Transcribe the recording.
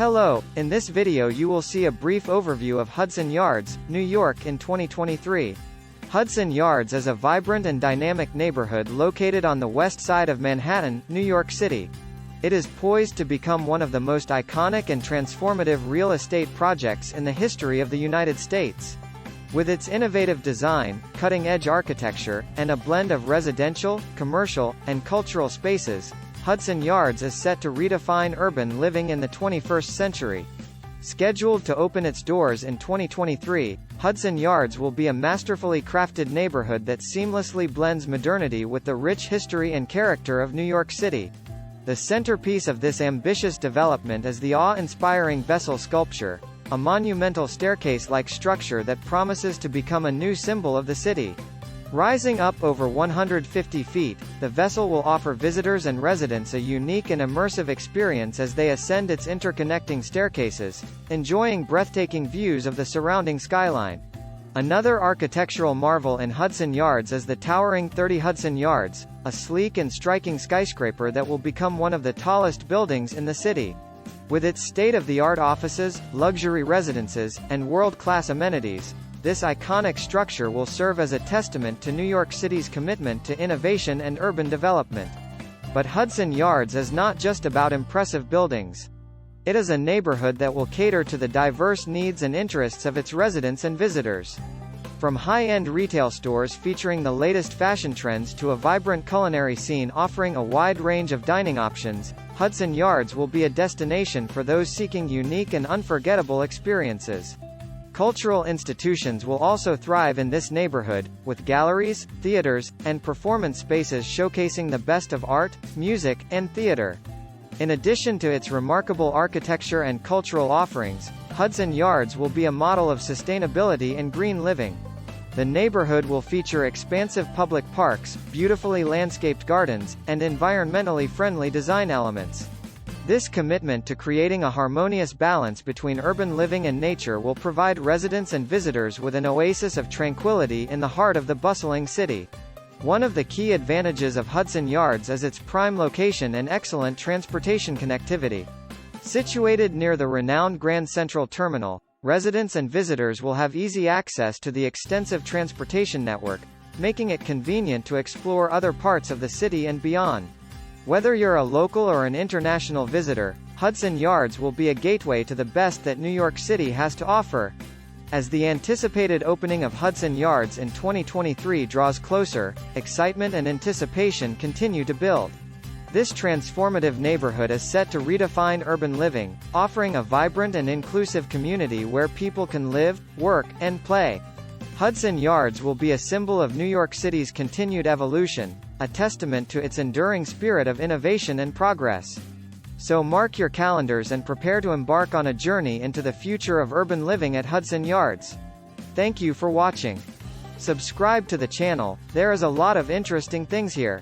Hello, in this video you will see a brief overview of Hudson Yards, New York in 2023. Hudson Yards is a vibrant and dynamic neighborhood located on the west side of Manhattan, New York City. It is poised to become one of the most iconic and transformative real estate projects in the history of the United States. With its innovative design, cutting-edge architecture, and a blend of residential, commercial, and cultural spaces, Hudson Yards is set to redefine urban living in the 21st century. Scheduled to open its doors in 2023, Hudson Yards will be a masterfully crafted neighborhood that seamlessly blends modernity with the rich history and character of New York City. The centerpiece of this ambitious development is the awe-inspiring Bustling sculpture, a monumental staircase-like structure that promises to become a new symbol of the city. Rising up over 150 feet, the vessel will offer visitors and residents a unique and immersive experience as they ascend its interconnecting staircases, enjoying breathtaking views of the surrounding skyline. Another architectural marvel in Hudson Yards is the towering 30 Hudson Yards, a sleek and striking skyscraper that will become one of the tallest buildings in the city. With its state-of-the-art offices, luxury residences, and world-class amenities, this iconic structure will serve as a testament to New York City's commitment to innovation and urban development. But Hudson Yards is not just about impressive buildings. It is a neighborhood that will cater to the diverse needs and interests of its residents and visitors. From high-end retail stores featuring the latest fashion trends to a vibrant culinary scene offering a wide range of dining options, Hudson Yards will be a destination for those seeking unique and unforgettable experiences. Cultural institutions will also thrive in this neighborhood, with galleries, theaters, and performance spaces showcasing the best of art, music, and theater. In addition to its remarkable architecture and cultural offerings, Hudson Yards will be a model of sustainability and green living. The neighborhood will feature expansive public parks, beautifully landscaped gardens, and environmentally friendly design elements. This commitment to creating a harmonious balance between urban living and nature will provide residents and visitors with an oasis of tranquility in the heart of the bustling city. One of the key advantages of Hudson Yards is its prime location and excellent transportation connectivity. Situated near the renowned Grand Central Terminal, residents and visitors will have easy access to the extensive transportation network, making it convenient to explore other parts of the city and beyond. Whether you're a local or an international visitor, Hudson Yards will be a gateway to the best that New York City has to offer. As the anticipated opening of Hudson Yards in 2023 draws closer, excitement and anticipation continue to build. This transformative neighborhood is set to redefine urban living, offering a vibrant and inclusive community where people can live, work, and play. Hudson Yards will be a symbol of New York City's continued evolution, a testament to its enduring spirit of innovation and progress. So mark your calendars and prepare to embark on a journey into the future of urban living at Hudson Yards. Thank you for watching. Subscribe to the channel, there is a lot of interesting things here.